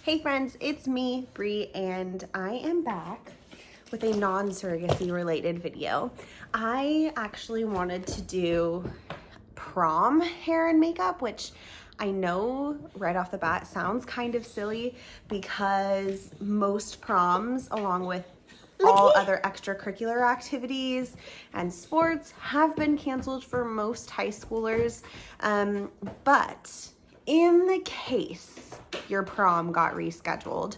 Hey friends, it's me, Bree, and I am back with a non-surrogacy related video. I actually wanted to do prom hair and makeup, which I know right off the bat sounds kind of silly because most proms, along with all other extracurricular activities and sports, have been canceled for most high schoolers. But in the case your prom got rescheduled,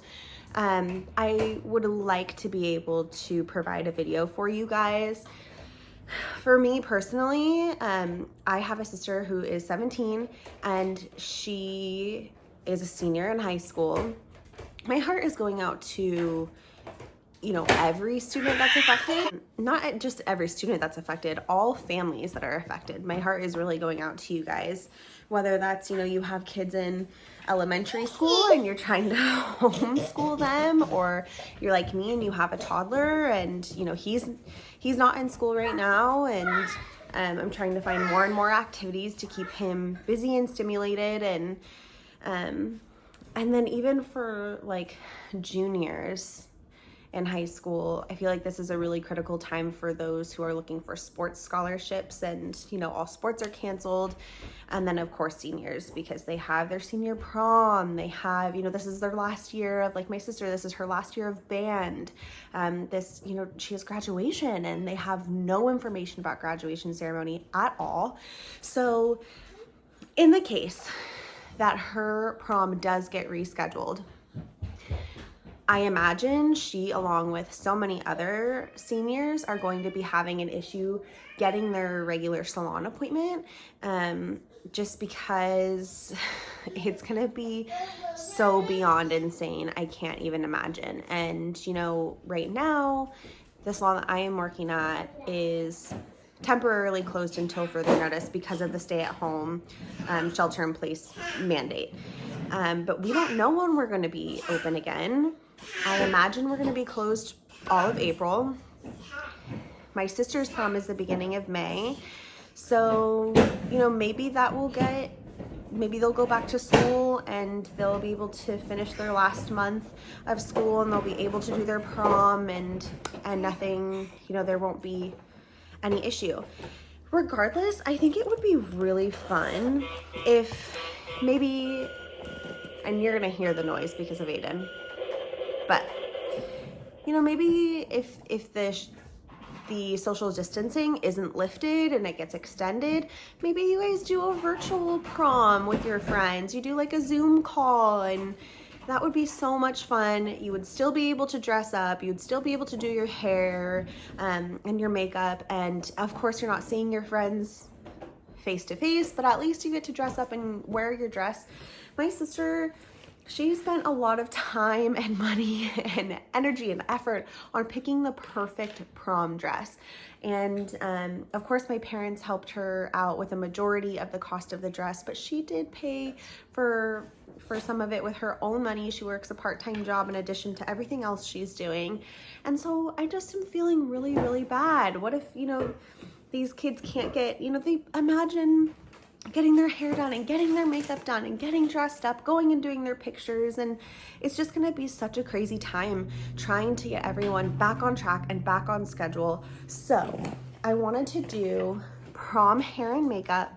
I would like to be able to provide a video for you guys. For me personally, I have a sister who is 17 and she is a senior in high school. My heart is going out to every student that's affected, not just every student that's affected, all families that are affected. My heart is really going out to you guys, whether that's, you have kids in elementary school and you're trying to homeschool them, or you're like me and you have a toddler and, he's not in school right now. And I'm trying to find more and more activities to keep him busy and stimulated. And then even for like juniors in high school, I feel like this is a really critical time for those who are looking for sports scholarships, and all sports are canceled. And then of course seniors, because they have their senior prom, they have, this is their last year of, like my sister, this is her last year of band. She has graduation and they have no information about graduation ceremony at all. So in the case that her prom does get rescheduled, I imagine she, along with so many other seniors, are going to be having an issue getting their regular salon appointment, just because it's going to be so beyond insane. I can't even imagine. And, right now, the salon that I am working at is temporarily closed until further notice because of the stay-at-home shelter-in-place mandate. But we don't know when we're going to be open again. I imagine we're going to be closed all of April. My sister's prom is the beginning of May. So, maybe maybe they'll go back to school and they'll be able to finish their last month of school and they'll be able to do their prom and nothing, there won't be any issue. Regardless, I think it would be really fun if maybe, and you're going to hear the noise because of Aiden, but maybe if the social distancing isn't lifted and it gets extended, maybe you guys do a virtual prom with your friends. You do like a Zoom call, and that would be so much fun. You would still be able to dress up. You'd still be able to do your hair and your makeup. And of course, you're not seeing your friends face to face, but at least you get to dress up and wear your dress. My sister, she spent a lot of time and money and energy and effort on picking the perfect prom dress. And of course, my parents helped her out with a majority of the cost of the dress, but she did pay for some of it with her own money. She works a part-time job in addition to everything else she's doing. And so I just am feeling really, really bad. What if, these kids can't get, they imagine getting their hair done and getting their makeup done and getting dressed up, going and doing their pictures. And it's just going to be such a crazy time trying to get everyone back on track and back on schedule. So I wanted to do prom hair and makeup,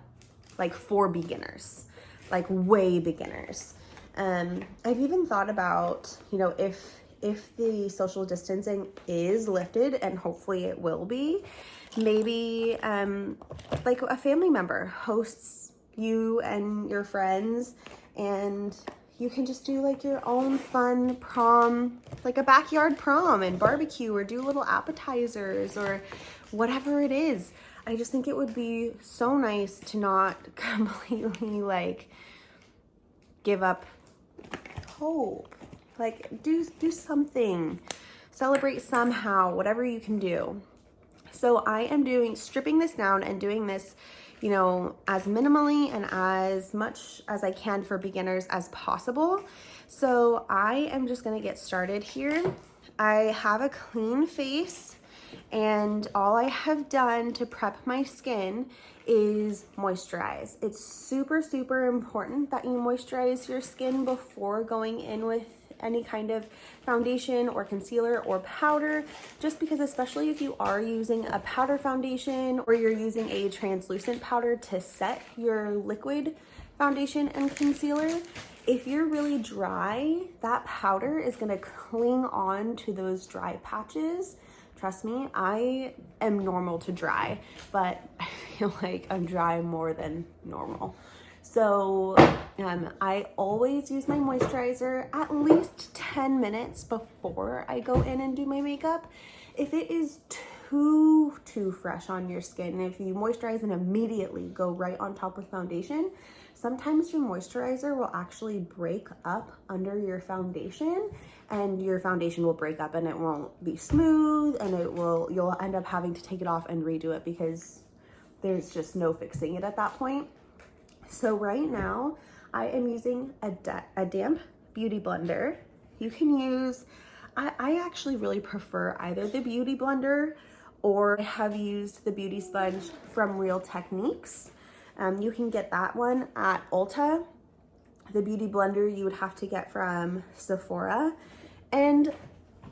like for beginners, like way beginners. I've even thought about, if the social distancing is lifted, and hopefully it will be, maybe like a family member hosts you and your friends, and you can just do like your own fun prom, like a backyard prom, and barbecue or do little appetizers or whatever it is. I just think it would be so nice to not completely like give up hope. Like do something, celebrate somehow, whatever you can do. So I am stripping this down and doing this, as minimally and as much as I can for beginners as possible. So I am just gonna get started here. I have a clean face, and all I have done to prep my skin is moisturize. It's super, super important that you moisturize your skin before going in with any kind of foundation or concealer or powder, just because especially if you are using a powder foundation or you're using a translucent powder to set your liquid foundation and concealer, if you're really dry, that powder is going to cling on to those dry patches. Trust me, I am normal to dry, but I feel like I'm dry more than normal. So I always use my moisturizer at least 10 minutes before I go in and do my makeup. If it is too fresh on your skin, if you moisturize and immediately go right on top of foundation, sometimes your moisturizer will actually break up under your foundation, and your foundation will break up and it won't be smooth, and you'll end up having to take it off and redo it because there's just no fixing it at that point. So right now I am using a damp beauty blender. You can use, I actually really prefer either the beauty blender, or I have used the beauty sponge from Real Techniques. You can get that one at Ulta. The beauty blender you would have to get from Sephora. And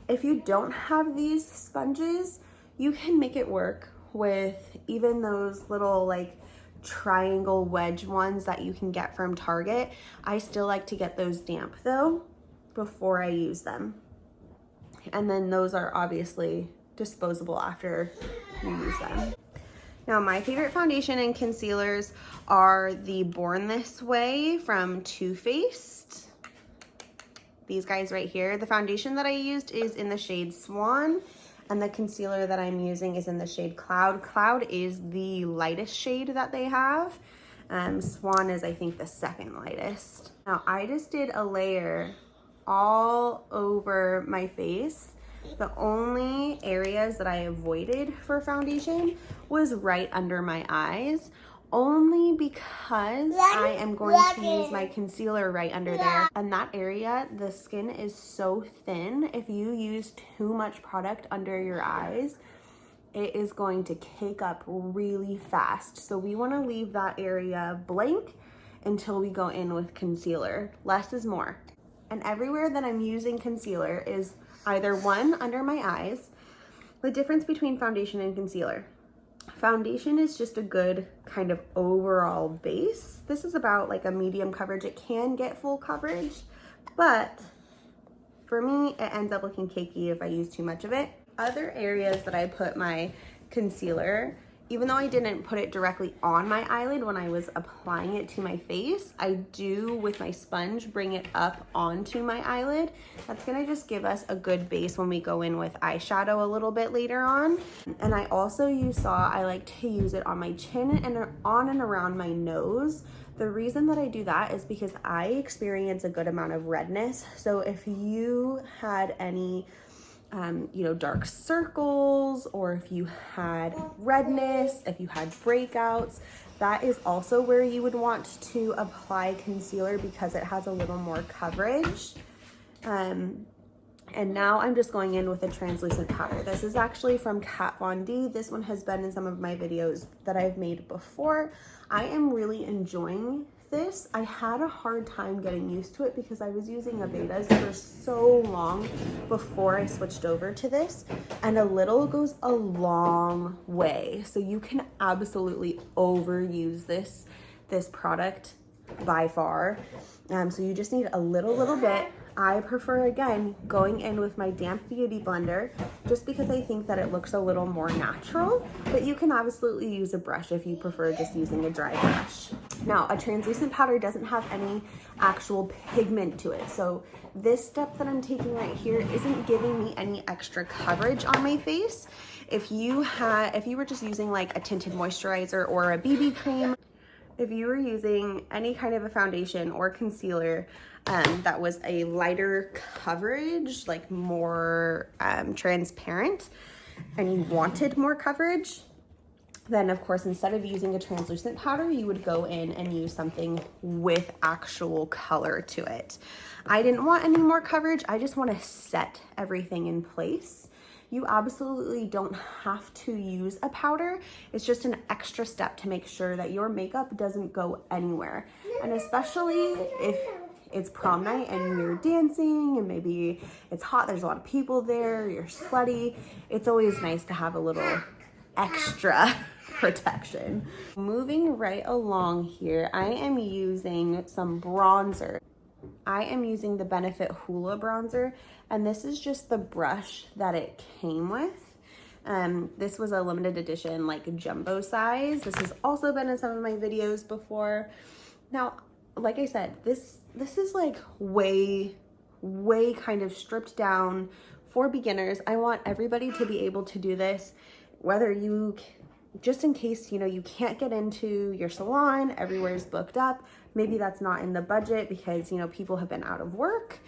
if you don't have these sponges, you can make it work with even those little like triangle wedge ones that you can get from Target. I still like to get those damp though before I use them. And then those are obviously disposable after you use them. Now, my favorite foundation and concealers are the Born This Way from Too Faced. These guys right here. The foundation that I used is in the shade Swan, and the concealer that I'm using is in the shade Cloud. Cloud is the lightest shade that they have. Swan is, I think, the second lightest. Now, I just did a layer all over my face. The only areas that I avoided for foundation was right under my eyes, only because I am going to use my concealer right under there. And that area, the skin is so thin. If you use too much product under your eyes, it is going to cake up really fast. So we want to leave that area blank until we go in with concealer. Less is more. And everywhere that I'm using concealer is either one under my eyes. The difference between foundation and concealer. Foundation is just a good kind of overall base. This is about like a medium coverage. It can get full coverage, but for me, it ends up looking cakey if I use too much of it. Other areas that I put my concealer, even though I didn't put it directly on my eyelid when I was applying it to my face, I do with my sponge bring it up onto my eyelid. That's gonna just give us a good base when we go in with eyeshadow a little bit later on. And I also, you saw, I like to use it on my chin and on and around my nose. The reason that I do that is because I experience a good amount of redness. So if you had any dark circles, or if you had redness, if you had breakouts, that is also where you would want to apply concealer because it has a little more coverage. And now I'm just going in with a translucent powder. This is actually from Kat Von D. This one has been in some of my videos that I've made before. I am really enjoying this. I had a hard time getting used to it because I was using Aveda's for so long before I switched over to this, and a little goes a long way. So you can absolutely overuse this product by far. So you just need a little bit. I prefer, again, going in with my damp beauty blender just because I think that it looks a little more natural, but you can absolutely use a brush if you prefer just using a dry brush. Now, a translucent powder doesn't have any actual pigment to it, so this step that I'm taking right here isn't giving me any extra coverage on my face. If you were just using like a tinted moisturizer or a BB cream, if you were using any kind of a foundation or concealer that was a lighter coverage, like more transparent, and you wanted more coverage, then of course, instead of using a translucent powder, you would go in and use something with actual color to it. I didn't want any more coverage. I just want to set everything in place. You absolutely don't have to use a powder. It's just an extra step to make sure that your makeup doesn't go anywhere. And especially if it's prom night and you're dancing and maybe it's hot, there's a lot of people there, you're sweaty, it's always nice to have a little extra protection. Moving right along here, I am using some bronzer. I am using the Benefit Hoola bronzer, and this is just the brush that it came with. This was a limited edition, like jumbo size. This has also been in some of my videos before. Now, like I said, this is like way kind of stripped down for beginners. I want everybody to be able to do this, whether you, just in case, you know, you can't get into your salon, everywhere's booked up. Maybe that's not in the budget because, you know, people have been out of work.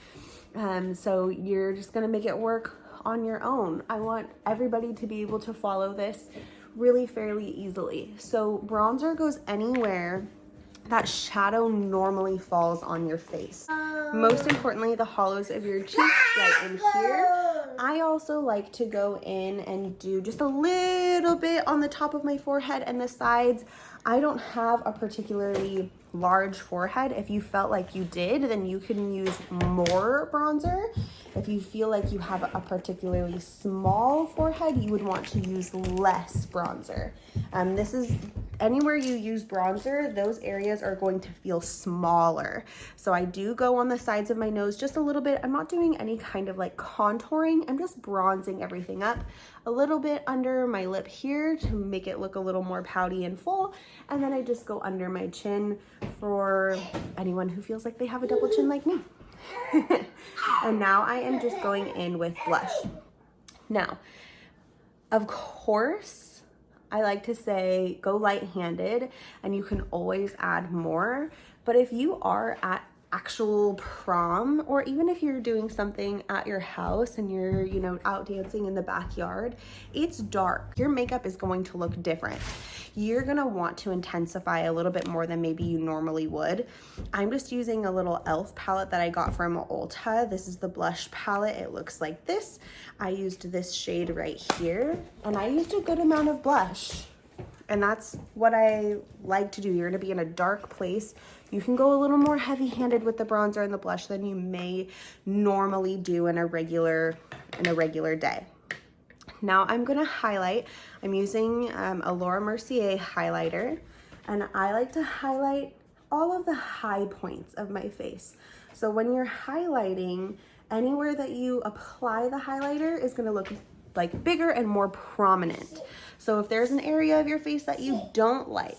So you're just gonna make it work on your own. I want everybody to be able to follow this really fairly easily. So bronzer goes anywhere that shadow normally falls on your face. Most importantly, the hollows of your cheeks right in here. I also like to go in and do just a little bit on the top of my forehead and the sides. I don't have a particularly large forehead. If you felt like you did, then you can use more bronzer. If you feel like you have a particularly small forehead, you would want to use less bronzer. This is anywhere you use bronzer, those areas are going to feel smaller. So I do go on the sides of my nose just a little bit. I'm not doing any kind of like contouring. I'm just bronzing everything up a little bit under my lip here to make it look a little more pouty and full. And then I just go under my chin for anyone who feels like they have a double chin like me. And now I am just going in with blush. Now, of course, I like to say go light-handed and you can always add more. But if you are at actual prom, or even if you're doing something at your house and you're, you know, out dancing in the backyard, it's dark. Your makeup is going to look different. You're gonna want to intensify a little bit more than maybe you normally would. I'm just using a little e.l.f. palette that I got from Ulta. This is the blush palette. It looks like this. I used this shade right here, and I used a good amount of blush. And that's what I like to do. You're gonna be in a dark place. You can go a little more heavy-handed with the bronzer and the blush than you may normally do in a regular day. Now I'm gonna highlight. I'm using a Laura Mercier highlighter, and I like to highlight all of the high points of my face. So when you're highlighting, anywhere that you apply the highlighter is gonna look like bigger and more prominent. So if there's an area of your face that you don't like,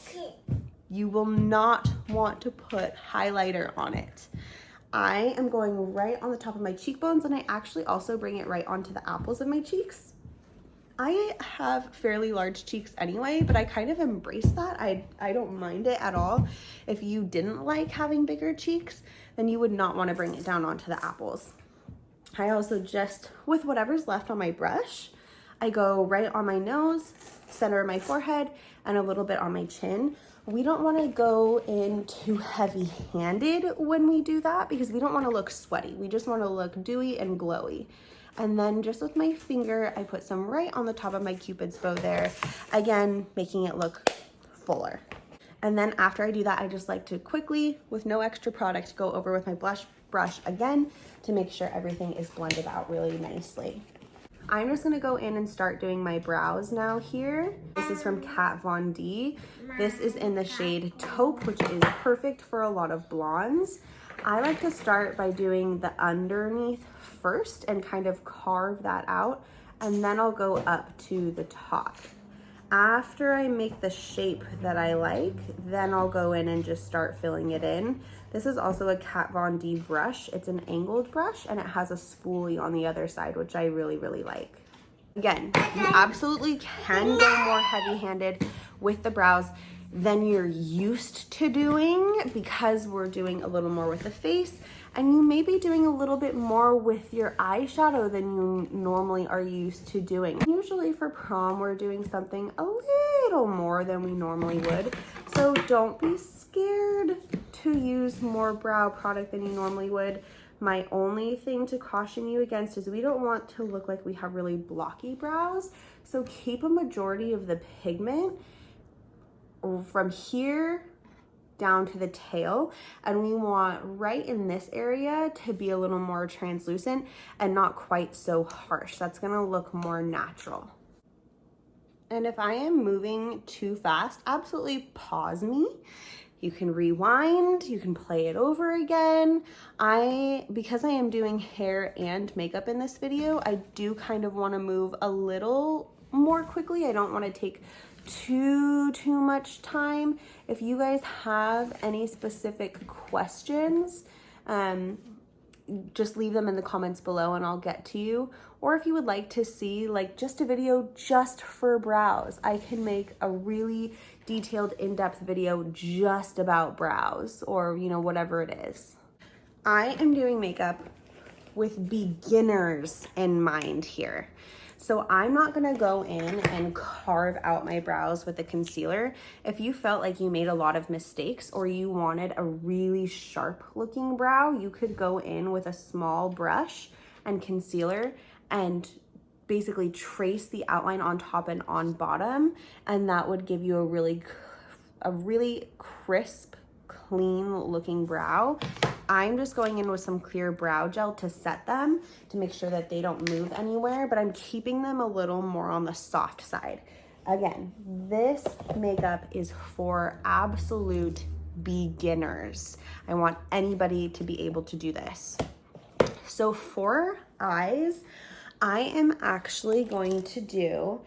you will not want to put highlighter on it. I am going right on the top of my cheekbones, and I actually also bring it right onto the apples of my cheeks. I have fairly large cheeks anyway, but I kind of embrace that. I don't mind it at all. If you didn't like having bigger cheeks, then you would not want to bring it down onto the apples. I also just, with whatever's left on my brush, I go right on my nose, center of my forehead, and a little bit on my chin. We don't want to go in too heavy-handed when we do that because we don't want to look sweaty. We just want to look dewy and glowy. And then just with my finger, I put some right on the top of my Cupid's bow there, again, making it look fuller. And then after I do that, I just like to quickly, with no extra product, go over with my blush brush again to make sure everything is blended out really nicely. I'm just gonna go in and start doing my brows now here. This is from Kat Von D. This is in the shade Taupe, which is perfect for a lot of blondes. I like to start by doing the underneath first and kind of carve that out, and then I'll go up to the top. After I make the shape that I like, then I'll go in and just start filling it in. This is also a Kat Von D brush. It's an angled brush, and it has a spoolie on the other side, which I really, really like. Again, you absolutely can go more heavy-handed with the brows than you're used to doing because we're doing a little more with the face, and you may be doing a little bit more with your eyeshadow than you normally are used to doing. Usually for prom, we're doing something a little more than we normally would, so don't be scared to use more brow product than you normally would. My only thing to caution you against is we don't want to look like we have really blocky brows. So keep a majority of the pigment from here down to the tail, and we want right in this area to be a little more translucent and not quite so harsh. That's gonna look more natural. And if I am moving too fast, absolutely pause me. You can rewind, you can play it over again. Because I am doing hair and makeup in this video, I do kind of wanna move a little more quickly. I don't wanna take too much time. If you guys have any specific questions, just leave them in the comments below and I'll get to you. Or if you would like to see like just a video just for brows, I can make a really detailed in-depth video just about brows, or you know, whatever it is. I am doing makeup with beginners in mind here. So I'm not gonna go in and carve out my brows with a concealer. If you felt like you made a lot of mistakes or you wanted a really sharp looking brow, you could go in with a small brush and concealer and basically trace the outline on top and on bottom, and that would give you a really crisp, clean looking brow. I'm just going in with some clear brow gel to set them, to make sure that they don't move anywhere, but I'm keeping them a little more on the soft side. Again, this makeup is for absolute beginners. I want anybody to be able to do this. So for eyes, I am actually going to do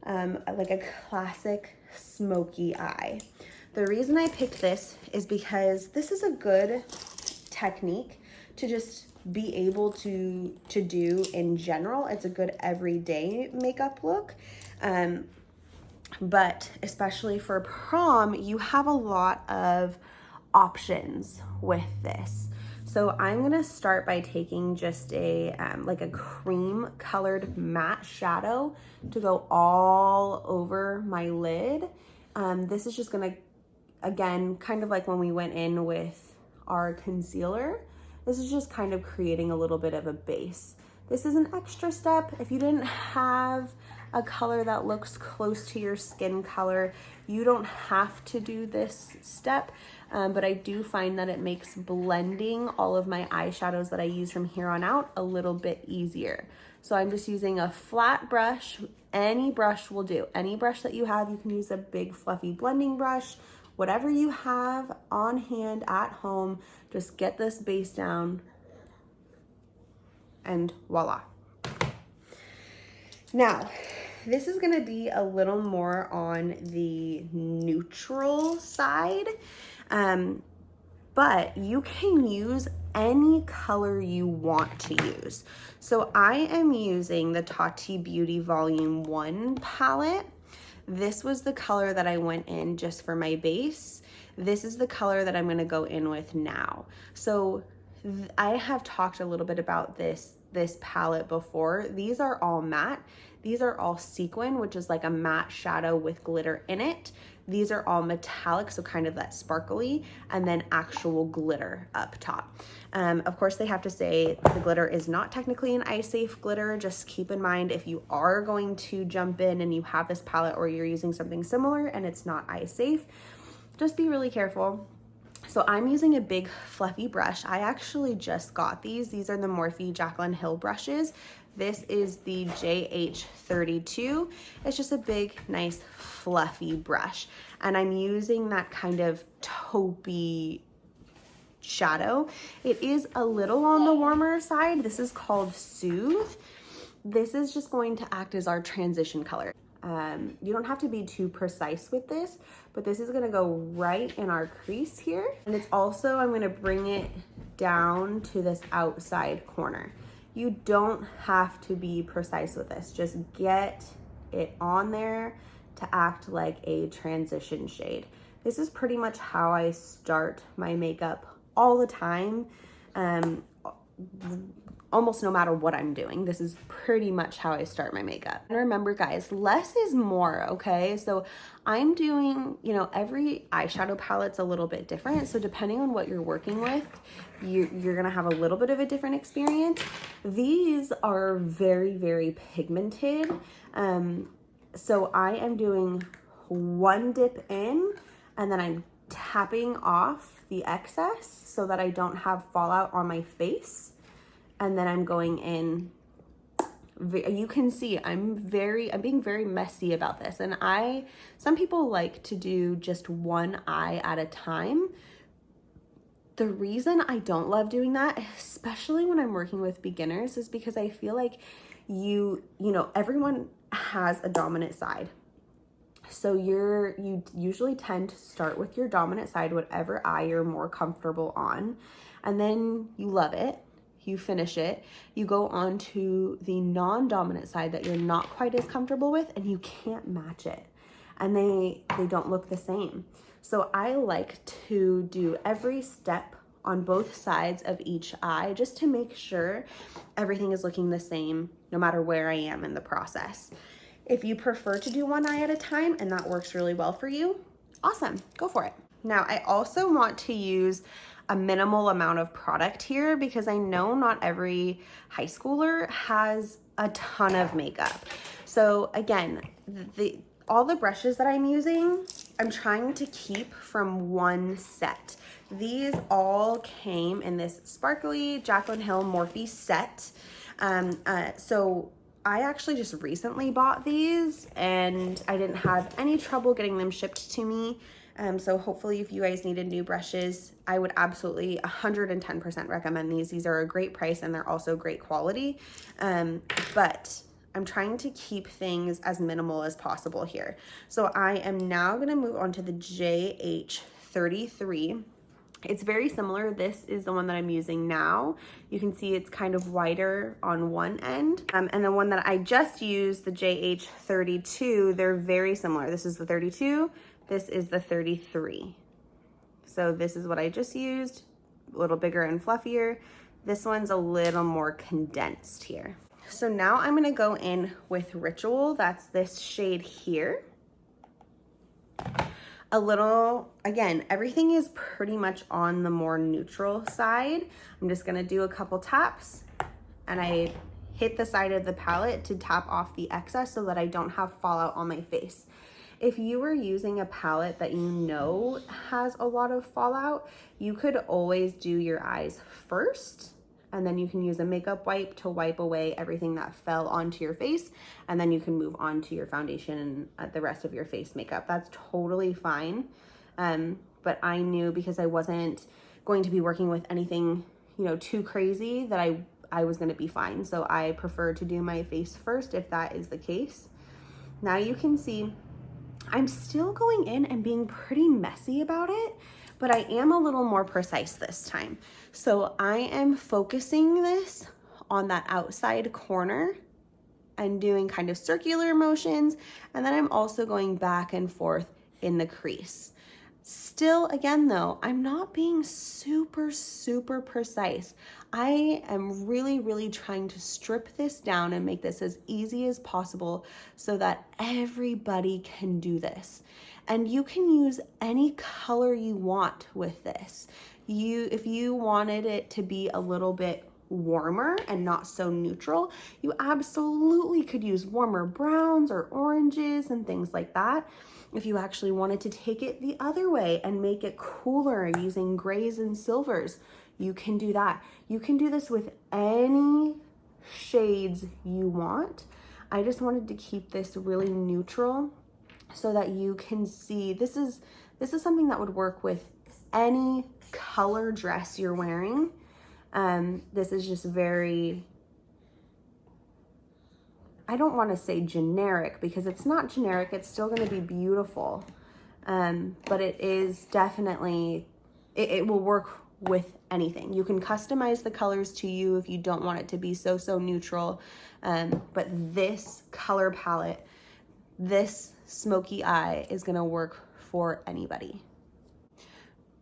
like a classic smoky eye. The reason I picked this is because this is a good technique to just be able to do in general. It's a good everyday makeup look. But especially for prom, you have a lot of options with this. So I'm gonna start by taking just a like a cream colored matte shadow to go all over my lid. This is just gonna, again, kind of like when we went in with our concealer, this is just kind of creating a little bit of a base. This is an extra step. If you didn't have a color that looks close to your skin color, you don't have to do this step, but I do find that it makes blending all of my eyeshadows that I use from here on out a little bit easier. So I'm just using a flat brush. Any brush will do. Any brush that you have, you can use a big fluffy blending brush. Whatever you have on hand at home, just get this base down and voila. Now, this is gonna be a little more on the neutral side, but you can use any color you want to use. So I am using the Tati Beauty Volume 1 palette. This was the color that I went in just for my base. This is the color that I'm gonna go in with now. So I have talked a little bit about this palette before. These are all matte. These are all sequin, which is like a matte shadow with glitter in it. These are all metallic, so kind of that sparkly, and then actual glitter up top. Of course, they have to say the glitter is not technically an eye safe glitter. Just keep in mind, if you are going to jump in and you have this palette or you're using something similar and it's not eye safe, just be really careful. So I'm using a big fluffy brush. I actually just got these. These are the Morphe Jaclyn Hill brushes. This is the JH32. It's just a big, nice, fluffy brush. And I'm using that kind of taupey shadow. It is a little on the warmer side. This is called Soothe. This is just going to act as our transition color. You don't have to be too precise with this, but this is gonna go right in our crease here. And it's also, I'm gonna bring it down to this outside corner. You don't have to be precise with this. Just get it on there to act like a transition shade. This is pretty much how I start my makeup all the time. almost no matter what I'm doing. This is pretty much how I start my makeup. And remember guys, less is more, okay? So I'm doing, you know, every eyeshadow palette's a little bit different. So depending on what you're working with, you're gonna have a little bit of a different experience. These are very, very pigmented. So I am doing one dip in, and then I'm tapping off the excess so that I don't have fallout on my face. And then I'm going in, you can see I'm being very messy about this. And some people like to do just one eye at a time. The reason I don't love doing that, especially when I'm working with beginners, is because I feel like you know, everyone has a dominant side. So you usually tend to start with your dominant side, whatever eye you're more comfortable on, and then you love it. You finish it, you go on to the non-dominant side that you're not quite as comfortable with, and you can't match it. And they don't look the same. So I like to do every step on both sides of each eye just to make sure everything is looking the same no matter where I am in the process. If you prefer to do one eye at a time and that works really well for you, awesome, go for it. Now, I also want to use a minimal amount of product here because I know not every high schooler has a ton of makeup. So again, all the brushes that I'm using, I'm trying to keep from one set. These all came in this sparkly Jaclyn Hill Morphe set. So I actually just recently bought these and I didn't have any trouble getting them shipped to me. So hopefully if you guys needed new brushes, I would absolutely 110% recommend these. These are a great price and they're also great quality. But I'm trying to keep things as minimal as possible here. So I am now gonna move on to the JH33. It's very similar. This is the one that I'm using now. You can see it's kind of wider on one end. And the one that I just used, the JH32, they're very similar. This is the 32, this is the 33. So this is what I just used, a little bigger and fluffier. This one's a little more condensed here. So now I'm gonna go in with Ritual. That's this shade here. A little, again, everything is pretty much on the more neutral side. I'm just gonna do a couple taps and I hit the side of the palette to tap off the excess so that I don't have fallout on my face. If you were using a palette that you know has a lot of fallout, you could always do your eyes first, and then you can use a makeup wipe to wipe away everything that fell onto your face, and then you can move on to your foundation and the rest of your face makeup. That's totally fine. But I knew, because I wasn't going to be working with anything, you know, too crazy, that I was gonna be fine. So I prefer to do my face first if that is the case. Now you can see I'm still going in and being pretty messy about it, but I am a little more precise this time. So I am focusing this on that outside corner and doing kind of circular motions. And then I'm also going back and forth in the crease. Still, again though, I'm not being super, super precise. I am really, really trying to strip this down and make this as easy as possible so that everybody can do this. And you can use any color you want with this. If you wanted it to be a little bit warmer and not so neutral, you absolutely could use warmer browns or oranges and things like that. If you actually wanted to take it the other way and make it cooler using grays and silvers, you can do that. You can do this with any shades you want. I just wanted to keep this really neutral so that you can see this is something that would work with any color dress you're wearing. This is just very, I don't want to say generic because it's not generic, it's still going to be beautiful. But it is definitely, it will work with anything. You can customize the colors to you if you don't want it to be so neutral. But this color palette, this smoky eye is going to work for anybody.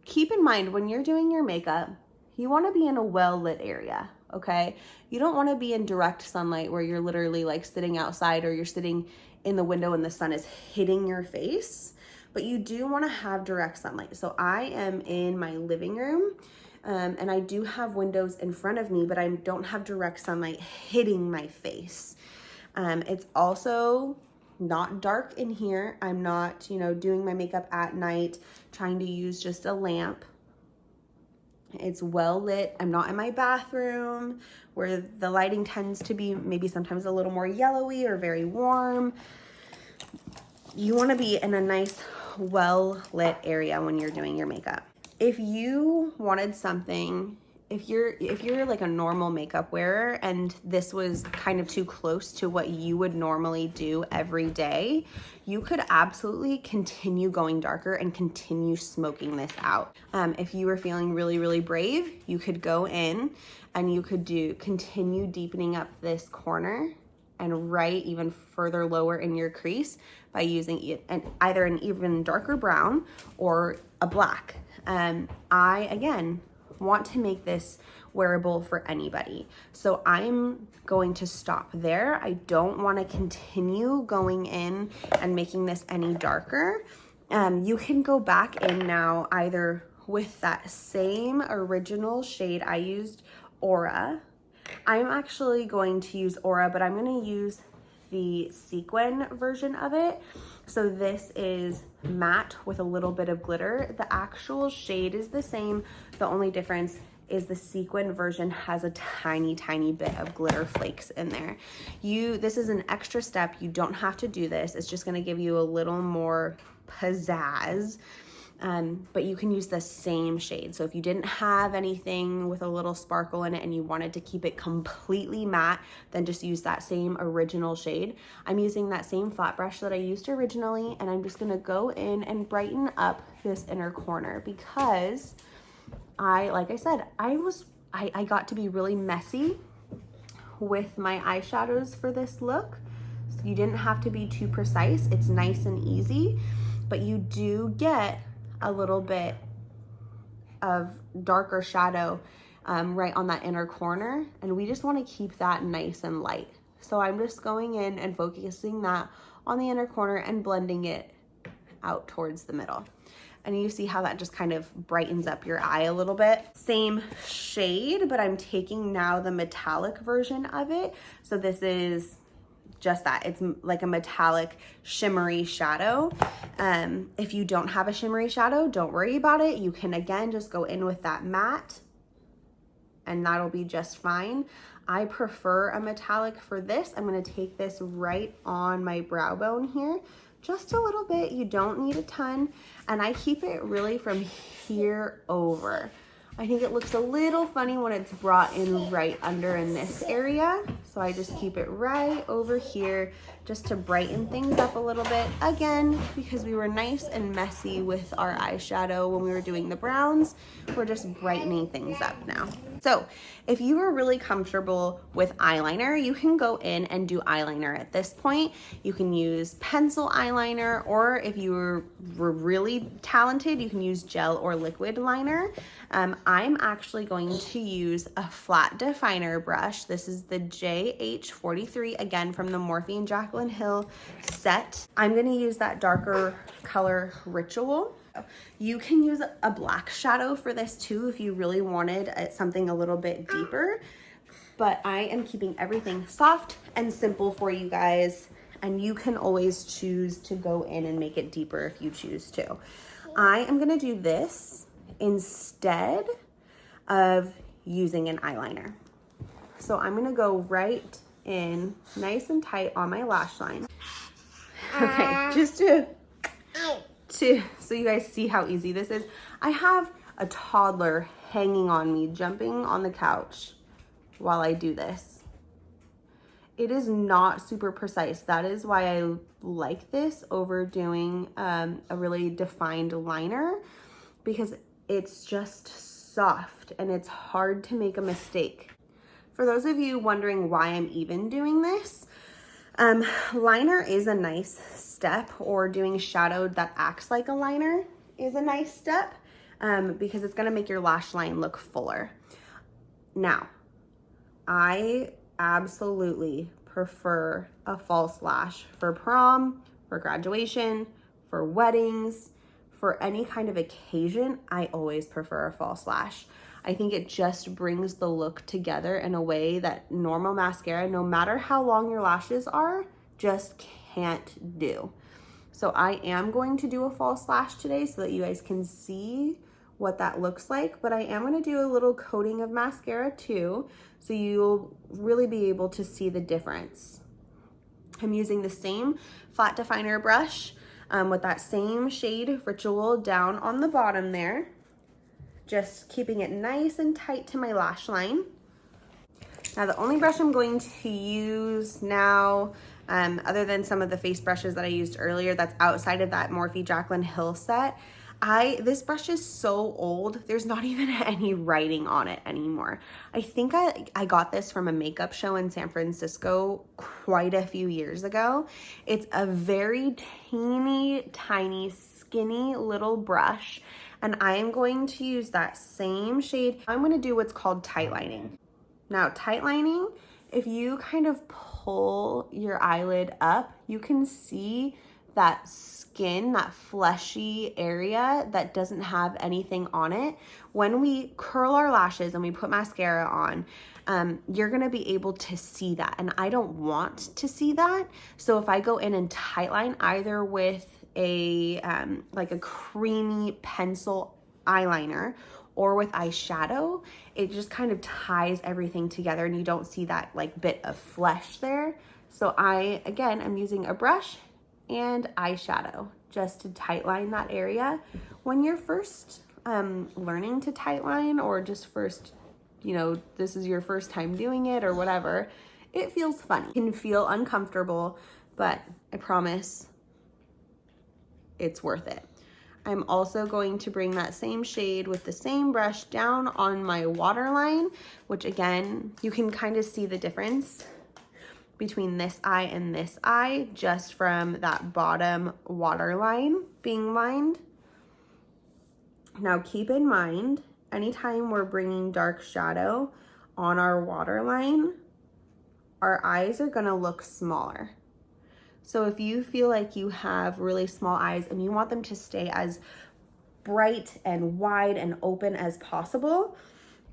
Keep in mind when you're doing your makeup, you want to be in a well-lit area, okay? You don't want to be in direct sunlight where you're literally like sitting outside or you're sitting in the window and the sun is hitting your face, but you do want to have direct sunlight. So I am in my living room, and I do have windows in front of me, but I don't have direct sunlight hitting my face. It's also not dark in here. I'm not, you know, doing my makeup at night, trying to use just a lamp. It's well lit. I'm not in my bathroom where the lighting tends to be maybe sometimes a little more yellowy or very warm. You want to be in a nice, well lit area when you're doing your makeup. If you wanted something, if you're like a normal makeup wearer and this was kind of too close to what you would normally do every day, you could absolutely continue going darker and continue smoking this out. If you were feeling really, really brave, you could go in and you could continue deepening up this corner and right even further lower in your crease by using either an even darker brown or a black. I, again, want to make this wearable for anybody. So I'm going to stop there. I don't want to continue going in and making this any darker. You can go back in now either with that same original shade. I used Aura. I'm actually going to use Aura, but I'm going to use the sequin version of it. So this is matte with a little bit of glitter. The actual shade is the same. The only difference is the sequin version has a tiny, tiny bit of glitter flakes in there. This is an extra step. You don't have to do this. It's just going to give you a little more pizzazz. But you can use the same shade. So if you didn't have anything with a little sparkle in it and you wanted to keep it completely matte, then just use that same original shade. I'm using that same flat brush that I used originally, and I'm just gonna go in and brighten up this inner corner because like I said, I got to be really messy with my eyeshadows for this look. So you didn't have to be too precise. It's nice and easy, but you do get a little bit of darker shadow right on that inner corner, and we just want to keep that nice and light. So I'm just going in and focusing that on the inner corner and blending it out towards the middle. And you see how that just kind of brightens up your eye a little bit. Same shade, but I'm taking now the metallic version of it. So this is just that. It's like a metallic shimmery shadow. If you don't have a shimmery shadow, don't worry about it. You can again just go in with that matte and that'll be just fine. I prefer a metallic for this. I'm going to take this right on my brow bone here, just a little bit. You don't need a ton, and I keep it really from here over. I think it looks a little funny when it's brought in right under in this area. So I just keep it right over here just to brighten things up a little bit. Again, because we were nice and messy with our eyeshadow when we were doing the browns, we're just brightening things up now. So if you are really comfortable with eyeliner, you can go in and do eyeliner at this point. You can use pencil eyeliner, or if you were really talented, you can use gel or liquid liner. I'm actually going to use a flat definer brush. This is the JH43, again from the Morphe & Jaclyn Hill set. I'm gonna use that darker color Ritual. You can use a black shadow for this too if you really wanted something a little bit deeper, but I am keeping everything soft and simple for you guys, and you can always choose to go in and make it deeper if you choose to. I am gonna do this instead of using an eyeliner. So I'm gonna go right in nice and tight on my lash line. Okay, just to so you guys see how easy this is. I have a toddler hanging on me, jumping on the couch while I do this. It is not super precise. That is why I like this over doing a really defined liner, because it's just soft and it's hard to make a mistake. For those of you wondering why I'm even doing this, liner is a nice step, or doing shadow that acts like a liner is a nice step, because it's gonna make your lash line look fuller. Now, I absolutely prefer a false lash for prom, for graduation, for weddings, for any kind of occasion. I always prefer a false lash. I think it just brings the look together in a way that normal mascara, no matter how long your lashes are, just can't do. So I am going to do a false lash today so that you guys can see what that looks like, but I am going to do a little coating of mascara too, so you'll really be able to see the difference. I'm using the same flat definer brush with that same shade Ritual down on the bottom there, just keeping it nice and tight to my lash line. Now the only brush I'm going to use now, other than some of the face brushes that I used earlier, that's outside of that Morphe Jaclyn Hill set, this brush is so old, there's not even any writing on it anymore. I think I got this from a makeup show in San Francisco quite a few years ago. It's a very teeny tiny, skinny little brush, and I am going to use that same shade. I'm going to do what's called tight lining. Now, tight lining, if you kind of pull your eyelid up, you can see that skin, that fleshy area that doesn't have anything on it. When we curl our lashes and we put mascara on, you're gonna be able to see that, and I don't want to see that. So if I go in and tightline either with a like a creamy pencil eyeliner or with eyeshadow, it just kind of ties everything together and you don't see that like bit of flesh there. So again, I'm using a brush and eyeshadow just to tightline that area. When you're first learning to tightline, or just first, this is your first time doing it or whatever, it feels funny. It can feel uncomfortable, but I promise it's worth it. I'm also going to bring that same shade with the same brush down on my waterline, which again, you can kind of see the difference between this eye and this eye just from that bottom waterline being lined. Now keep in mind, anytime we're bringing dark shadow on our waterline, our eyes are gonna look smaller. So if you feel like you have really small eyes and you want them to stay as bright and wide and open as possible,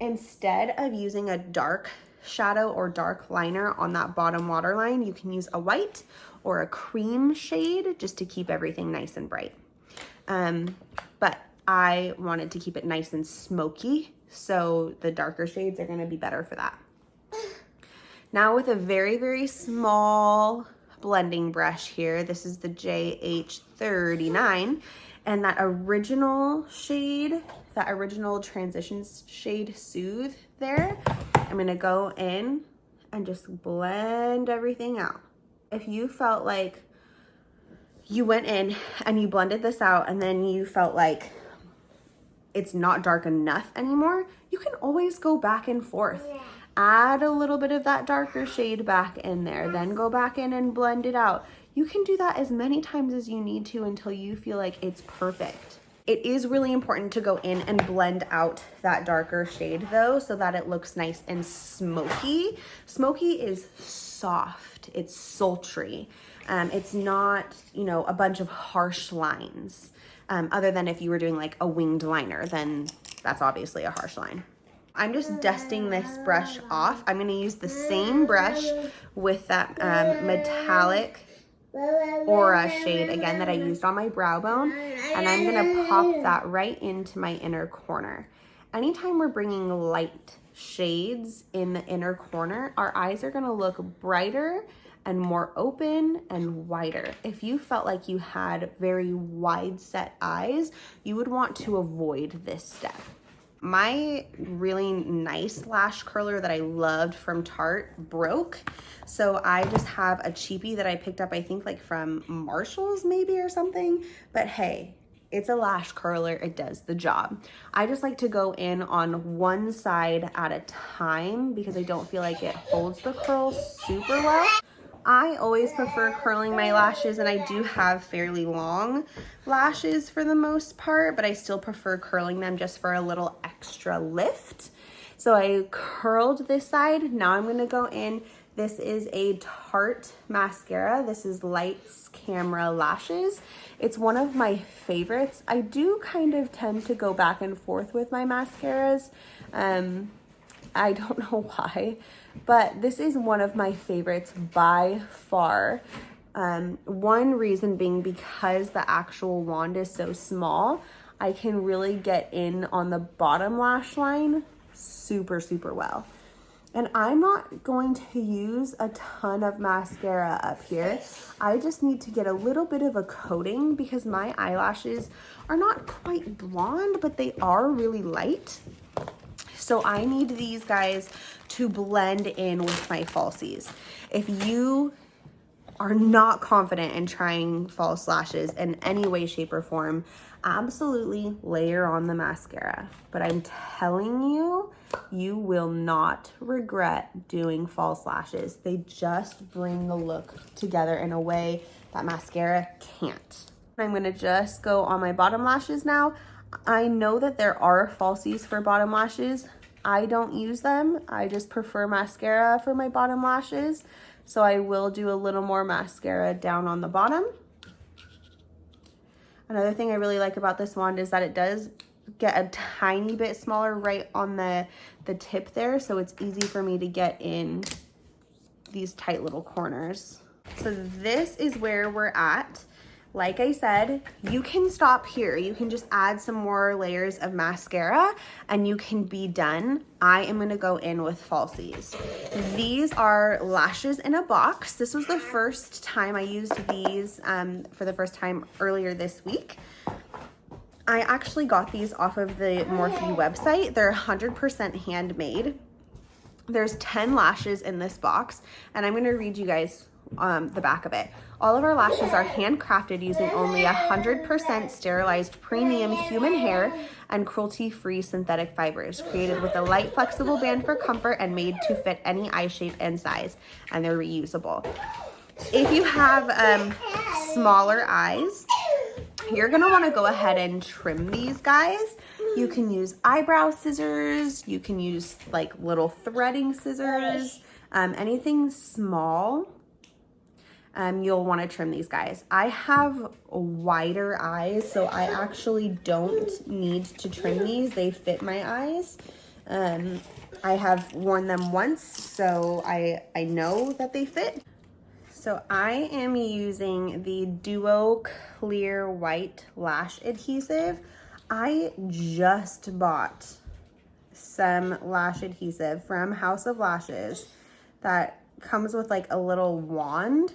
instead of using a dark shadow or dark liner on that bottom waterline, you can use a white or a cream shade just to keep everything nice and bright. But I wanted to keep it nice and smoky, so the darker shades are going to be better for that. Now with a very, very small blending brush here, this is the JH39, and that original shade, that original transition shade Soothe there, I'm gonna go in and just blend everything out. If you felt like you went in and you blended this out and then you felt like it's not dark enough anymore, you can always go back and forth. Add a little bit of that darker shade back in there, then go back in and blend it out. You can do that as many times as you need to until you feel like it's perfect. It is really important to go in and blend out that darker shade though, so that it looks nice and smoky. Smoky is soft, it's sultry. It's not, a bunch of harsh lines. Other than if you were doing like a winged liner, then that's obviously a harsh line. I'm just dusting this brush off. I'm gonna use the same brush with that metallic Aura shade again that I used on my brow bone, and I'm gonna pop that right into my inner corner. Anytime we're bringing light shades in the inner corner, our eyes are gonna look brighter and more open and wider. If you felt like you had very wide set eyes, you would want to avoid this step. My really nice lash curler that I loved from Tarte broke. So I just have a cheapie that I picked up, I think like from Marshall's maybe or something. But hey, it's a lash curler, it does the job. I just like to go in on one side at a time because I don't feel like it holds the curl super well. I always prefer curling my lashes, and I do have fairly long lashes for the most part, but I still prefer curling them just for a little extra lift. So I curled this side. Now I'm gonna go in. This is a Tarte mascara. This is Lights Camera Lashes. It's one of my favorites. I do kind of tend to go back and forth with my mascaras. I don't know why, but this is one of my favorites by far. One reason being because the actual wand is so small, I can really get in on the bottom lash line super, super well. And I'm not going to use a ton of mascara up here. I just need to get a little bit of a coating because my eyelashes are not quite blonde, but they are really light. So I need these guys to blend in with my falsies. If you are not confident in trying false lashes in any way, shape, or form, absolutely layer on the mascara. But I'm telling you, you will not regret doing false lashes. They just bring the look together in a way that mascara can't. I'm gonna just go on my bottom lashes now. I know that there are falsies for bottom lashes. I don't use them. I just prefer mascara for my bottom lashes. So I will do a little more mascara down on the bottom. Another thing I really like about this wand is that it does get a tiny bit smaller right on the tip there. So it's easy for me to get in these tight little corners. So this is where we're at. Like I said, you can stop here. You can just add some more layers of mascara and you can be done. I am gonna go in with falsies. These are lashes in a box. This was the first time I used these for the first time earlier this week. I actually got these off of the Morphe website. They're 100% handmade. There's 10 lashes in this box, and I'm gonna read you guys the back of it. All of our lashes are handcrafted using only 100% sterilized premium human hair and cruelty-free synthetic fibers, created with a light, flexible band for comfort and made to fit any eye shape and size, and they're reusable. If you have smaller eyes, you're gonna wanna go ahead and trim these guys. You can use eyebrow scissors, you can use like little threading scissors, anything small. You'll want to trim these guys. I have wider eyes, so I actually don't need to trim these. They fit my eyes. I have worn them once, so I know that they fit. So I am using the Duo Clear White Lash Adhesive. I just bought some lash adhesive from House of Lashes that comes with like a little wand.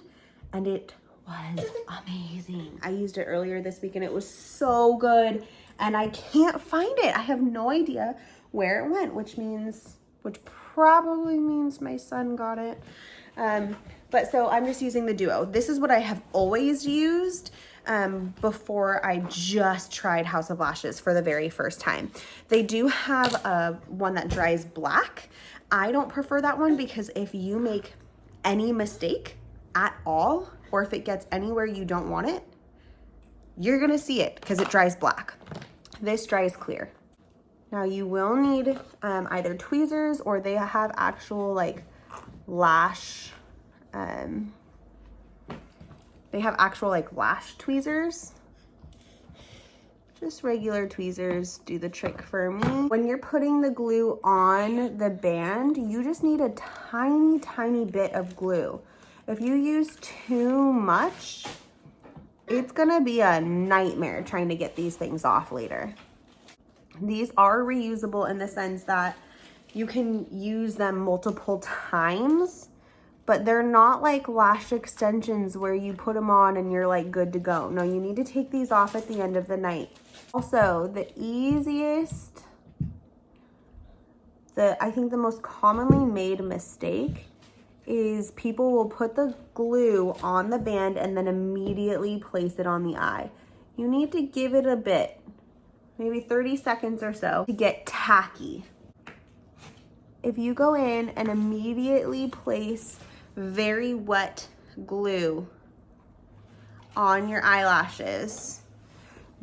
And it was amazing. I used it earlier this week and it was so good. And I can't find it. I have no idea where it went, which probably means my son got it. But so I'm just using the Duo. This is what I have always used before I just tried House of Lashes for the very first time. They do have one that dries black. I don't prefer that one because if you make any mistake at all, or if it gets anywhere you don't want it, you're gonna see it because it dries black. This dries clear. Now you will need either tweezers or they have actual like lash, they have actual like lash tweezers. Just regular tweezers do the trick for me. When you're putting the glue on the band, you just need a tiny, tiny bit of glue. If you use too much, it's gonna be a nightmare trying to get these things off later. These are reusable in the sense that you can use them multiple times, but they're not like lash extensions where you put them on and you're like good to go. No, you need to take these off at the end of the night. Also, the easiest, I think the most commonly made mistake is people will put the glue on the band and then immediately place it on the eye. You need to give it a bit, maybe 30 seconds or so to get tacky. If you go in and immediately place very wet glue on your eyelashes,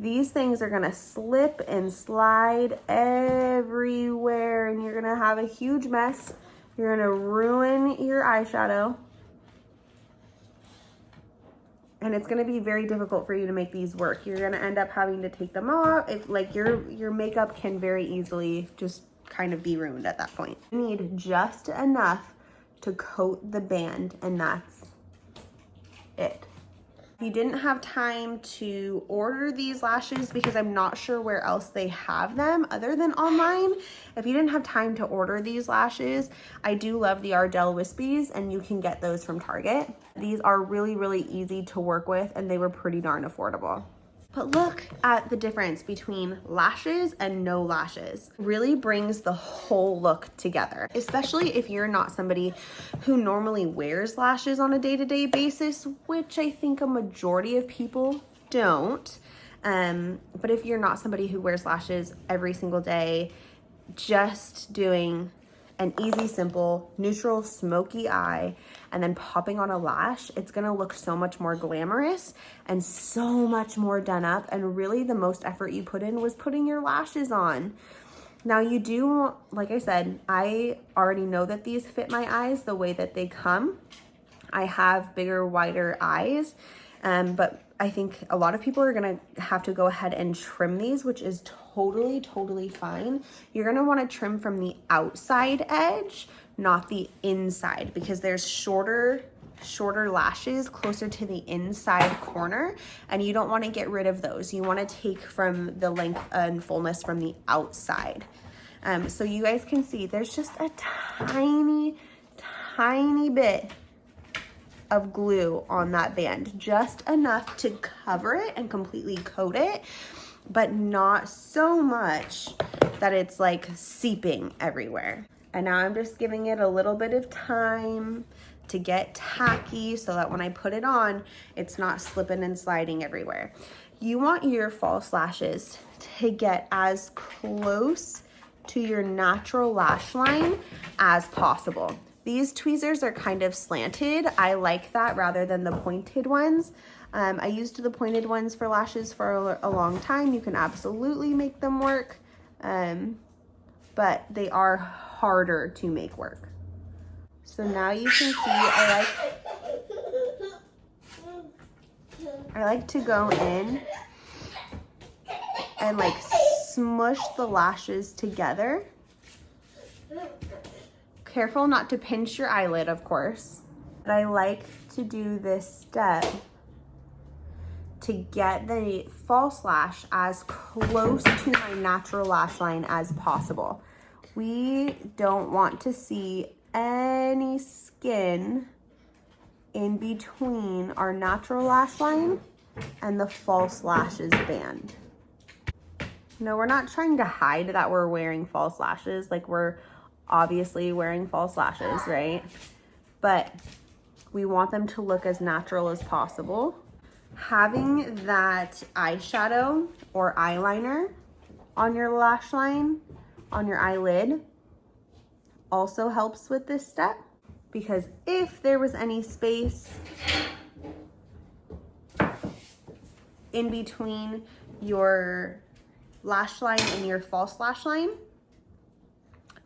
These things are gonna slip and slide everywhere and you're gonna have a huge mess. You're gonna ruin your eyeshadow. And it's gonna be very difficult for you to make these work. You're gonna end up having to take them off. It's like your makeup can very easily just kind of be ruined at that point. You need just enough to coat the band, and that's it. If you didn't have time to order these lashes, because I'm not sure where else they have them other than online, if you didn't have time to order these lashes, I do love the Ardell Wispies, and you can get those from Target. These are really, really easy to work with, and they were pretty darn affordable. But look at the difference between lashes and no lashes. It really brings the whole look together, especially if you're not somebody who normally wears lashes on a day-to-day basis, which I think a majority of people don't. But if you're not somebody who wears lashes every single day, just doing an easy, simple, neutral, smoky eye, and then popping on a lash, it's gonna look so much more glamorous and so much more done up. And really the most effort you put in was putting your lashes on. Now you do, like I said, I already know that these fit my eyes the way that they come. I have bigger, wider eyes, but I think a lot of people are gonna have to go ahead and trim these, which is totally fine. You're gonna wanna trim from the outside edge, not the inside, because there's shorter lashes closer to the inside corner, and you don't wanna get rid of those. You wanna take from the length and fullness from the outside. So you guys can see there's just a tiny bit of glue on that band, just enough to cover it and completely coat it, but not so much that it's like seeping everywhere. And now I'm just giving it a little bit of time to get tacky so that when I put it on, it's not slipping and sliding everywhere. You want your false lashes to get as close to your natural lash line as possible. These tweezers are kind of slanted. I like that rather than the pointed ones. I used the pointed ones for lashes for a long time. You can absolutely make them work, but they are harder to make work. So now you can see I like to go in and like smush the lashes together. Careful not to pinch your eyelid, of course. But I like to do this step to get the false lash as close to my natural lash line as possible. We don't want to see any skin in between our natural lash line and the false lashes band. No, we're not trying to hide that we're wearing false lashes. Like, we're obviously wearing false lashes, right? But we want them to look as natural as possible. Having that eyeshadow or eyeliner on your lash line, on your eyelid, also helps with this step, because if there was any space in between your lash line and your false lash line,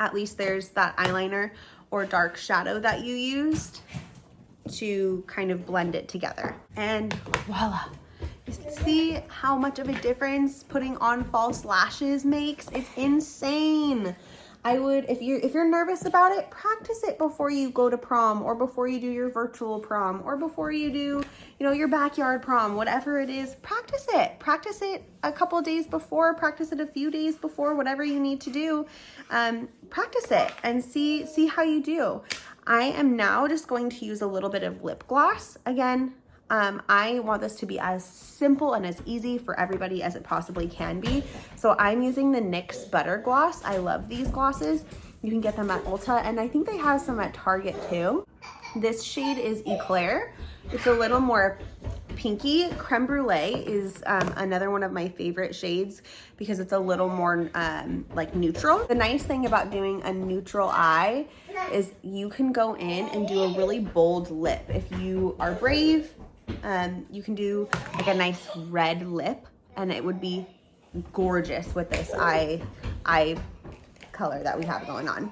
at least there's that eyeliner or dark shadow that you used to kind of blend it together. And voila. You see how much of a difference putting on false lashes makes? It's insane. I would, if you're nervous about it, practice it before you go to prom, or before you do your virtual prom, or before you do, your backyard prom, whatever it is. Practice it. Practice it a couple days before, practice it a few days before, whatever you need to do. Practice it and see how you do. I am now just going to use a little bit of lip gloss. Again, I want this to be as simple and as easy for everybody as it possibly can be. So I'm using the NYX Butter Gloss. I love these glosses. You can get them at Ulta, and I think they have some at Target too. This shade is Eclair. It's a little more pinky. Creme Brulee is another one of my favorite shades because it's a little more like neutral. The nice thing about doing a neutral eye is you can go in and do a really bold lip. If you are brave, you can do like a nice red lip and it would be gorgeous with this eye color that we have going on.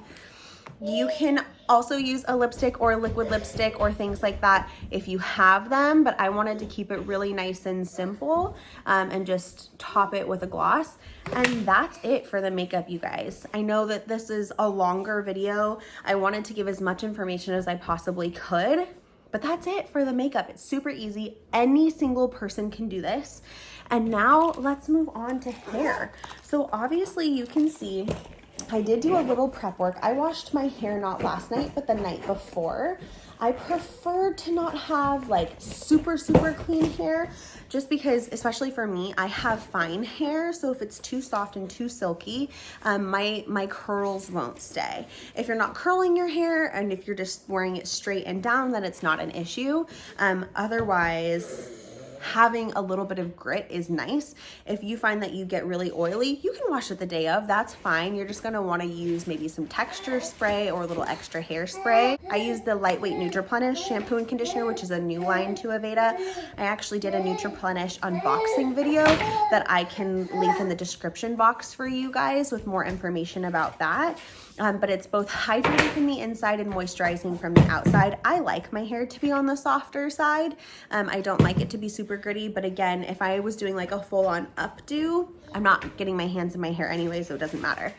You can also use a lipstick or a liquid lipstick or things like that if you have them, but I wanted to keep it really nice and simple and just top it with a gloss. And that's it for the makeup, you guys. I know that this is a longer video. I wanted to give as much information as I possibly could, but that's it for the makeup. It's super easy. Any single person can do this. And now let's move on to hair. So obviously you can see I did do a little prep work. I washed my hair not last night, but the night before. I prefer to not have like super clean hair, just because, especially for me, I have fine hair. So if it's too soft and too silky, my curls won't stay. If you're not curling your hair and if you're just wearing it straight and down, then it's not an issue. Otherwise, having a little bit of grit is nice. If you find that you get really oily, you can wash it the day of, that's fine. You're just gonna wanna use maybe some texture spray or a little extra hairspray. I use the lightweight Nutriplenish shampoo and conditioner, which is a new line to Aveda. I actually did a Nutriplenish unboxing video that I can link in the description box for you guys with more information about that. But it's both hydrating from the inside and moisturizing from the outside. I like my hair to be on the softer side. I don't like it to be super gritty, but again, if I was doing like a full-on updo, I'm not getting my hands in my hair anyway, so it doesn't matter.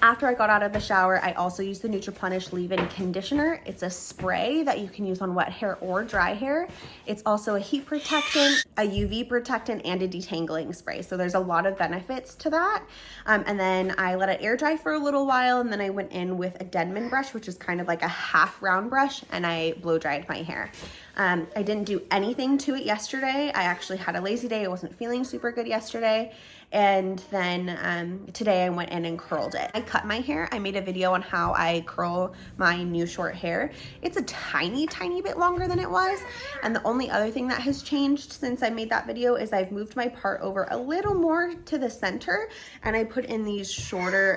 After I got out of the shower, I also used the Nutriplenish leave-in conditioner. It's a spray that you can use on wet hair or dry hair. It's also a heat protectant, a UV protectant, and a detangling spray. So there's a lot of benefits to that. And then I let it air dry for a little while, and then I went in with a Denman brush, which is kind of like a half round brush, and I blow dried my hair. I didn't do anything to it yesterday. I actually had a lazy day. I wasn't feeling super good yesterday. And then today I went in and curled it. I cut my hair. I made a video on how I curl my new short hair. It's a tiny bit longer than it was. And the only other thing that has changed since I made that video is I've moved my part over a little more to the center, and I put in these shorter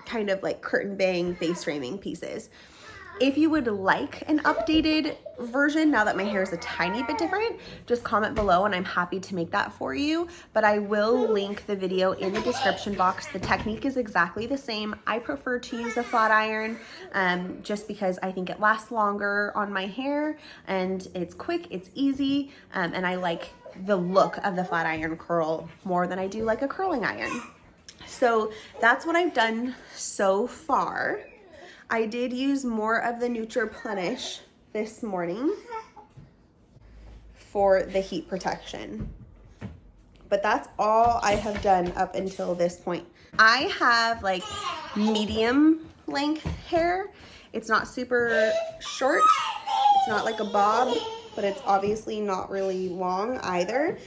kind of like curtain bang face framing pieces. If you would like an updated version, now that my hair is a tiny bit different, just comment below and I'm happy to make that for you. But I will link the video in the description box. The technique is exactly the same. I prefer to use a flat iron just because I think it lasts longer on my hair and it's quick, it's easy, and I like the look of the flat iron curl more than I do like a curling iron. So that's what I've done so far. I did use more of the Nutriplenish this morning for the heat protection, but that's all I have done up until this point. I have like medium length hair. It's not super short. It's not like a bob, but it's obviously not really long either.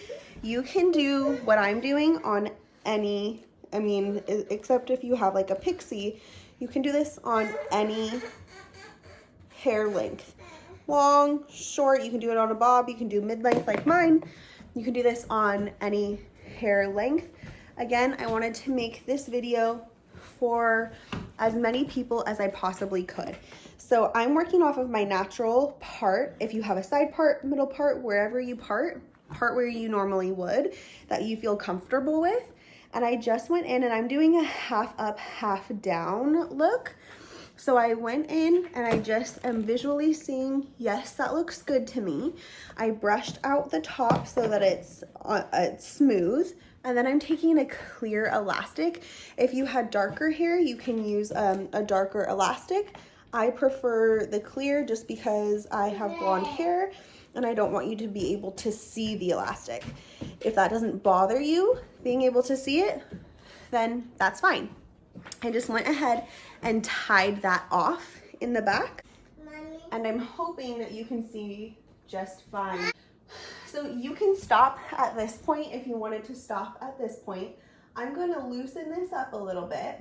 You can do what I'm doing on any, except if you have like a pixie, you can do this on any hair length. Long, short, you can do it on a bob, you can do mid-length like mine. You can do this on any hair length. Again, I wanted to make this video for as many people as I possibly could. So I'm working off of my natural part. If you have a side part, middle part, wherever you part where you normally would, that you feel comfortable with. And I just went in and I'm doing a half up, half down look. So I went in and I just am visually seeing, yes, that looks good to me. I brushed out the top so that it's smooth. And then I'm taking a clear elastic. If you had darker hair, you can use a darker elastic. I prefer the clear just because I have blonde hair and I don't want you to be able to see the elastic. If that doesn't bother you, being able to see it, then that's fine. I just went ahead and tied that off in the back. Mommy. And I'm hoping that you can see just fine. So you can stop at this point if you wanted to stop at this point. I'm going to loosen this up a little bit.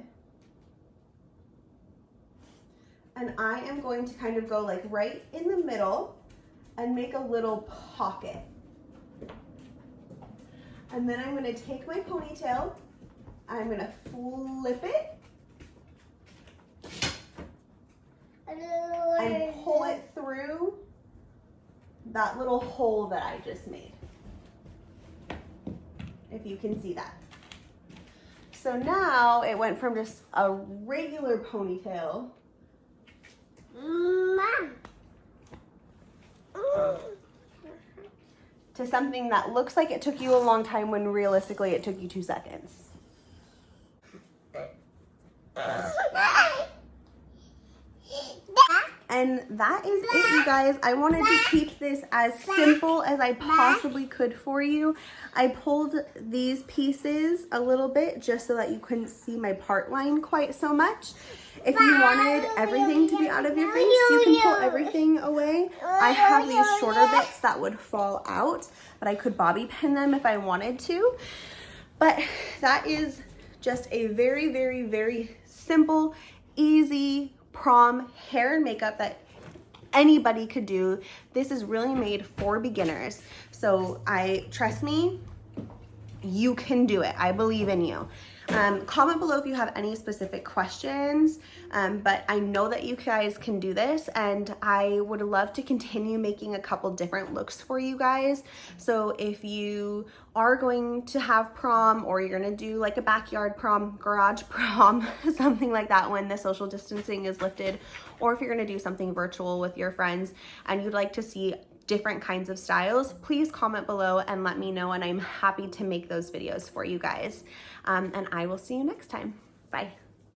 And I am going to kind of go like right in the middle and make a little pocket. And then I'm going to take my ponytail, I'm going to flip it and pull it through that little hole that I just made. if you can see that. So now it went from just a regular ponytail to something that looks like it took you a long time when realistically it took you 2 seconds. And that is it, you guys. I wanted to keep this as simple as I possibly could for you. I pulled these pieces a little bit just so that you couldn't see my part line quite so much. If you wanted everything to be out of your face, you can pull everything away. I have these shorter bits that would fall out, but I could bobby pin them if I wanted to. But that is just a very, very, very simple, easy prom hair and makeup that anybody could do. This is really made for beginners. So trust me, you can do it. I believe in you. Comment below if you have any specific questions, but I know that you guys can do this, and I would love to continue making a couple different looks for you guys. So if you are going to have prom, or you're gonna do like a backyard prom, garage prom, something like that when the social distancing is lifted, or if you're gonna do something virtual with your friends and you'd like to see different kinds of styles, please comment below and let me know, and I'm happy to make those videos for you guys. And I will see you next time. Bye.